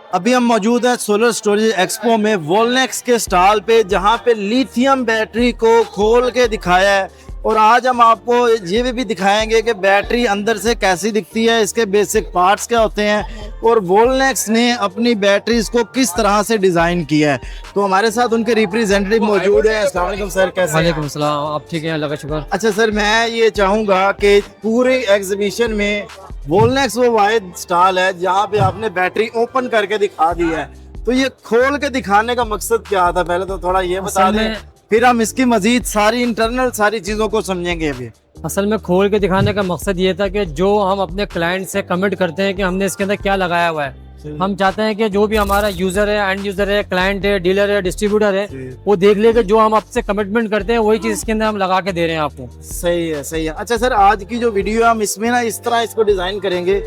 अभी हम मौजूद हैं सोलर स्टोरेज एक्सपो में वोलनेक्स के स्टॉल पे, जहां पे लिथियम बैटरी को खोल के दिखाया है। और आज हम आपको ये भी दिखाएंगे कि बैटरी अंदर से कैसी दिखती है, इसके बेसिक पार्ट्स क्या होते हैं और वोलनेक्स ने अपनी बैटरीज को किस तरह से डिज़ाइन किया है। तो हमारे साथ उनके रिप्रेजेंटेटिव मौजूद हैं। अस्सलाम वालेकुम सर, कैसे हैं? वालेकुम सलाम, आप ठीक हैं? अल्लाह का शुक्र। अच्छा सर, मैं ये चाहूँगा कि पूरे एग्जीबिशन में वोलनेक्स वो वाहिद स्टॉल है जहाँ पे आपने बैटरी ओपन करके दिखा दी है। तो ये खोल के दिखाने का मकसद क्या था, पहले तो थोड़ा ये बता दें, फिर हम इसकी मजीद सारी इंटरनल सारी चीज़ों को समझेंगे। अभी असल में खोल के दिखाने का मकसद ये था कि जो हम अपने क्लाइंट से कमेंट करते हैं कि हमने इसके अंदर क्या लगाया हुआ है, हम चाहते हैं कि जो भी हमारा यूजर है, एंड यूजर है, क्लाइंट है, डीलर है, डिस्ट्रीब्यूटर है, वो देख ले कि जो हम आपसे कमिटमेंट करते हैं वही चीज़ इसके अंदर हम लगा के दे रहे हैं आपको। सही है, सही है। अच्छा सर, आज की जो वीडियो है हम इसमें ना इस तरह इसको डिज़ाइन करेंगे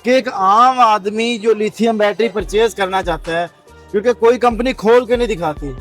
कि एक आम आदमी जो लिथियम बैटरी परचेज करना चाहता है, क्योंकि कोई कंपनी खोल के नहीं दिखाती,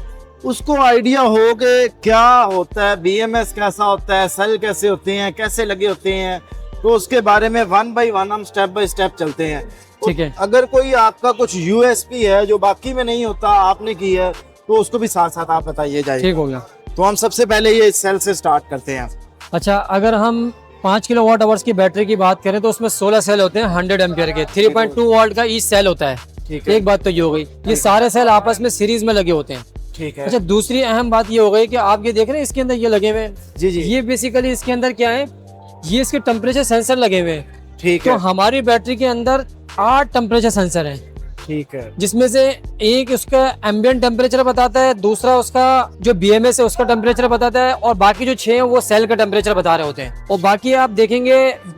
उसको आइडिया हो कि क्या होता है, बीएमएस कैसा होता है, सेल कैसे होते हैं, कैसे लगे होते हैं, तो उसके बारे में वन बाय वन हम स्टेप बाय स्टेप चलते हैं। ठीक है। अगर कोई आपका कुछ यूएसपी है जो बाकी में नहीं होता, आपने की है, तो उसको भी साथ साथ आप बताइए जाए। ठीक हो गया। तो हम सबसे पहले ये सेल से स्टार्ट करते हैं। अच्छा, अगर हम 5 किलोवाट आवर्स की बैटरी की बात करें तो उसमें 16 सेल होते हैं 100 एम्पियर के, 3.2 वोल्ट का ईच सेल होता है। ठीक है। एक बात तो ये हो गई, ये सारे सेल आपस में सीरीज में लगे होते हैं। ठीक है। अच्छा, दूसरी अहम बात ये हो गई कि आप ये देख रहे हैं इसके अंदर ये लगे हुए हैं, जी जी, ये बेसिकली इसके अंदर क्या है, ये इसके टेम्परेचर सेंसर लगे हुए हैं। ठीक तो है। हमारी बैटरी के अंदर 8 टेम्परेचर सेंसर हैं, ठीक है। जिसमें से एक उसका एम्बिएंट टेम्परेचर बताता है, दूसरा उसका जो बीएमएस है उसका टेम्परेचर बताता है, और बाकी जो 6 हैं वो सेल का टेम्परेचर बता रहे होते हैं। और बाकी आप देखेंगे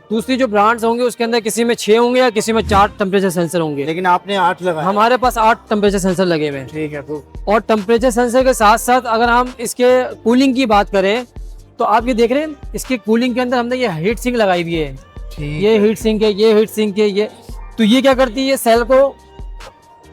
दूसरी जो ब्रांड्स होंगे उसके अंदर किसी में 6 होंगे या किसी में 4 टेम्परेचर सेंसर होंगे, लेकिन आपने 8 लगाया। हमारे पास 8 टेम्परेचर सेंसर लगे हुए हैं। ठीक है। तो और टेम्परेचर सेंसर के साथ साथ अगर हम इसके कूलिंग की बात करें तो आप ये देख रहे हैं इसकी कूलिंग के अंदर हमने ये हीट सिंक लगाई हुई है। ये हीट सिंक है, ये हीट सिंक है, ये तो ये क्या करती है, सेल को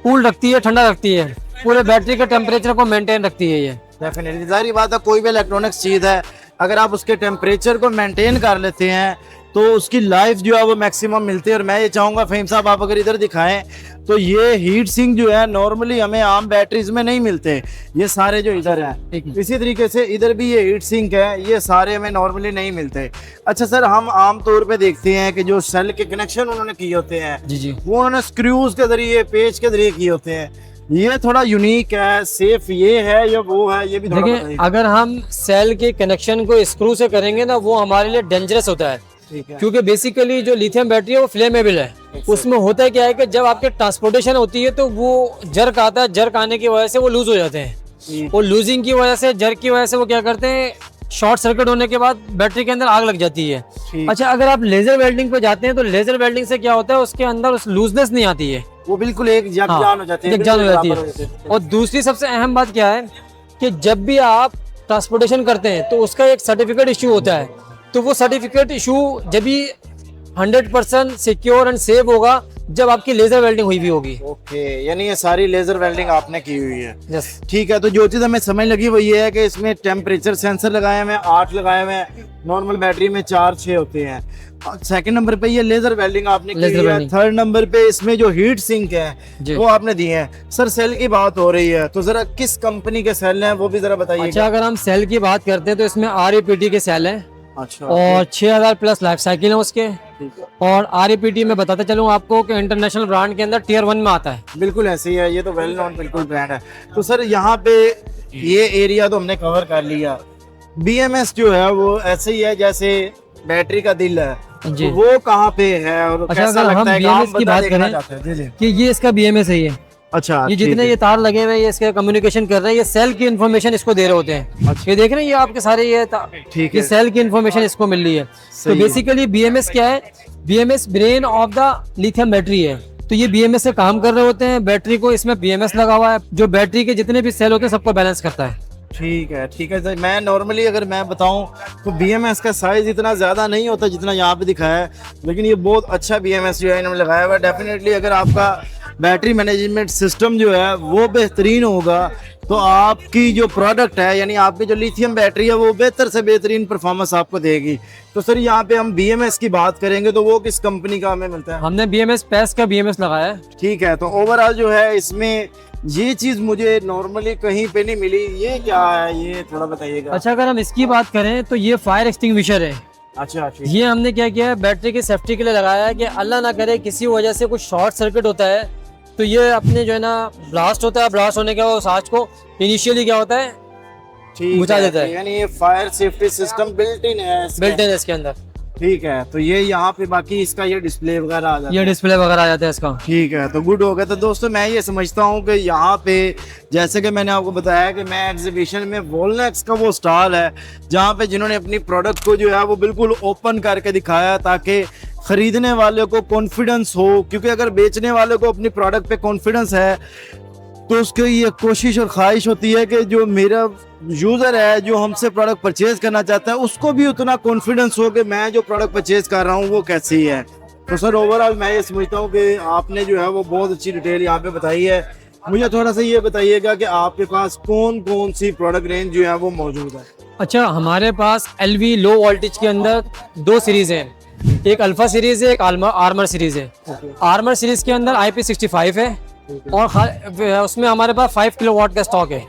कूल रखती है, ठंडा रखती है, पूरे बैटरी के टेम्परेचर को मेंटेन रखती है। ये डेफिनेटली जाहिर बात है, कोई भी इलेक्ट्रॉनिक्स चीज़ है अगर आप उसके टेम्परेचर को मेंटेन कर लेते हैं तो उसकी लाइफ जो है वो मैक्सिमम मिलती है। और मैं ये चाहूँगा फ़हीम साहब, आप अगर इधर दिखाएं तो ये हीट सिंक जो है नॉर्मली हमें आम बैटरीज में नहीं मिलते, ये सारे जो इधर हैं। इसी तरीके से इधर भी ये हीट सिंक है, ये सारे हमें नॉर्मली नहीं मिलते। अच्छा सर, हम आम तौर पे देखते हैं कि जो सेल के कनेक्शन उन्होंने किए होते हैं, जी जी, वो उन्होंने स्क्रूज के जरिए, पेच के जरिए किए होते हैं। ये थोड़ा यूनिक है, सेफ ये है या वो है, ये भी थोड़ा देखिए बताइए। अगर हम सेल के कनेक्शन को स्क्रू से करेंगे ना, वो हमारे लिए डेंजरस होता है, ठीक है। क्योंकि बेसिकली जो लिथियम बैटरी है वो फ्लेमेबल है। उसमें होता है क्या है कि जब आपके ट्रांसपोर्टेशन होती है तो वो जर्क आता है, जर्क आने की वजह से वो लूज हो जाते हैं, और लूजिंग की वजह से, जर्क की वजह से वो क्या करते हैं, शॉर्ट सर्किट होने के बाद बैटरी के अंदर आग लग जाती है। अच्छा, अगर आप लेजर वेल्डिंग पे जाते हैं तो लेजर वेल्डिंग से क्या होता है, उसके अंदर उस लूजनेस नहीं आती है, वो बिल्कुल एक यकजान हो जाती है, यकजान हो जाती बिल्कुल है। बराबर और दूसरी सबसे अहम बात क्या है कि जब भी आप ट्रांसपोर्टेशन करते हैं तो उसका एक सर्टिफिकेट इशू होता है, तो वो सर्टिफिकेट इशू जब भी 100% सिक्योर एंड सेफ होगा जब आपकी लेजर वेल्डिंग हुई भी होगी। ओके, यानी ये सारी लेजर वेल्डिंग आपने की हुई है। यस। ठीक है। तो जो चीज़ हमें समझ लगी वो ये है कि इसमें टेम्परेचर सेंसर लगाए हुए हैं, 8 लगाए हुए हैं, नॉर्मल बैटरी में 4-6 होते हैं। सेकंड नंबर पे ये लेजर वेल्डिंग आपने की हुई है। थर्ड नंबर पे इसमें जो हीट सिंक है वो आपने दिए हैं। सर, सेल की बात हो रही है तो जरा किस कंपनी के सेल हैं वो भी जरा बताइए। अच्छा, अगर हम सेल की बात करते हैं तो इसमें REPT के सेल हैं। अच्छा। और 6000 प्लस लाइफ साइकिल है उसके। और REPT में बताते चलूँ आपको कि इंटरनेशनल ब्रांड के अंदर Tier 1 में आता है। बिल्कुल ऐसे ही है, ये तो वेल नोन बिल्कुल ब्रांड है। तो सर, यहाँ पे ये एरिया तो हमने कवर कर लिया। BMS जो है वो ऐसे ही है जैसे बैटरी का दिल है, जी। तो वो कहाँ पे है और अच्छा, कैसा अगर हम लगता है, BMS की बात करें जी जी। कि ये इसका BMS है। ये अच्छा, ये जितने ये तार लगे हुए हैं ये इसके कम्युनिकेशन कर रहे हैं, ये सेल की इन्फॉर्मेशन इसको दे रहे होते हैं। ये देख रहे हैं, ये आपके सारे ये ठीक ये है। सेल की इन्फॉर्मेशन इसको मिल रही है। तो बेसिकली BMS क्या है, BMS brain of the lithium battery है। तो ये BMS से काम कर रहे होते हैं, बैटरी को इसमें BMS लगा हुआ है जो बैटरी के जितने भी सेल होते हैं सबको बैलेंस करता है। ठीक है, ठीक है। मैं नॉर्मली अगर मैं बताऊं तो BMS का साइज इतना ज़्यादा नहीं होता जितना यहाँ पे दिखाया है, लेकिन ये बहुत अच्छा BMS जो है इन्होंने लगाया हुआ है। डेफिनेटली अगर आपका बैटरी मैनेजमेंट सिस्टम जो है वो बेहतरीन होगा, तो आपकी जो प्रोडक्ट है यानी आपकी जो लिथियम बैटरी है वो बेहतर से बेहतरीन परफॉर्मेंस आपको देगी। तो सर यहाँ पे हम BMS की बात करेंगे तो वो किस कंपनी का हमें मिलता है? हमने BMS पैस का BMS लगाया है। ठीक है, तो ओवरऑल जो है इसमें ये चीज मुझे नॉर्मली कहीं पे नहीं मिली, ये क्या है ये थोड़ा बताइएगा। अच्छा, अगर हम इसकी बात करें तो ये फायर एक्सटिंग्विशर है। अच्छा ठीक। ये हमने क्या किया है, बैटरी की सेफ्टी के लिए लगाया है कि अल्लाह ना करे किसी वजह से कुछ शॉर्ट सर्किट होता है तो ये अपने जो है ना ब्लास्ट होता है, ब्लास्ट होने के बाद साज को इनिशियली क्या होता है बुझा देता है। यानी ये fire safety system built in है इसके अंदर। ठीक है, तो ये यहाँ पे बाकी इसका ये डिस्प्ले वगैरह आ जाता है। ये डिस्प्ले वगैरह आ जाता है इसका। ठीक है, तो गुड हो गया। तो दोस्तों मैं ये समझता हूँ कि यहाँ पे जैसे कि मैंने आपको बताया कि मैं एग्जीबिशन में वॉलनेक्स का वो स्टॉल है जहाँ पे जिन्होंने अपनी प्रोडक्ट को जो है वो बिल्कुल ओपन करके दिखाया ताकि खरीदने वाले को कॉन्फिडेंस हो, क्योंकि अगर बेचने वाले को अपनी प्रोडक्ट पे कॉन्फिडेंस है तो उसकी ये कोशिश और ख्वाहिश होती है कि जो मेरा यूज़र है जो हमसे प्रोडक्ट परचेज करना चाहता है उसको भी उतना कॉन्फिडेंस हो कि मैं जो प्रोडक्ट परचेज कर रहा हूँ वो कैसी है। तो सर ओवरऑल मैं ये समझता हूँ कि आपने जो है वो बहुत अच्छी डिटेल यहाँ पे बताई है। मुझे थोड़ा सा ये बताइएगा कि आपके पास कौन कौन सी प्रोडक्ट रेंज जो है वो मौजूद है? अच्छा, हमारे पास LV लो वोल्टेज के अंदर 2 सीरीज है, एक अल्फा सीरीज है, एक आर्मर सीरीज है। आर्मर सीरीज के अंदर IP65 है और उसमें हमारे पास 5 किलोवाट का स्टॉक है।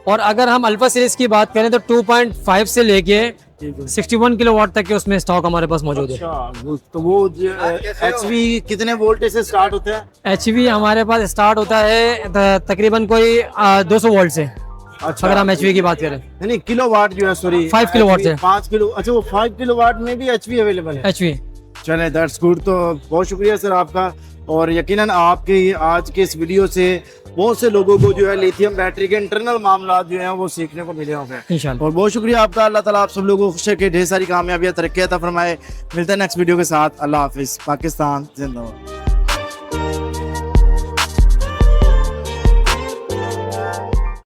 और अगर हम अल्फा सीरीज की बात करें तो 2.5 से लेके 61 किलोवाट तक के उसमें स्टॉक हमारे पास मौजूद है। तो वो HV कितने वोल्टेज से स्टार्ट होता है? HV हमारे पास स्टार्ट होता है तकरीबन कोई 200 वोल्ट से। अच्छा, अगर हम HV की बात करें नहीं किलोवाट जो है, सॉरी 5 किलोवाट से 5 किलो। अच्छा, वो 5 किलोवाट में भी HV अवेलेबल है? HV। चले, दैट्स गुड। तो बहुत शुक्रिया सर आपका, और यकीनन आपके आज के इस वीडियो से बहुत से लोगों को जो है लिथियम बैटरी के इंटरनल मामला जो है वो सीखने को मिले होंगे इंशाल्लाह। और बहुत शुक्रिया आपका। अल्लाह ताला आप सब लोगों को खुश रखे, ढेर सारी कामयाबियां तरक्की अता फरमाए। मिलते हैं नेक्स्ट वीडियो के साथ। अल्लाह हाफिज। पाकिस्तान जिंदाबाद।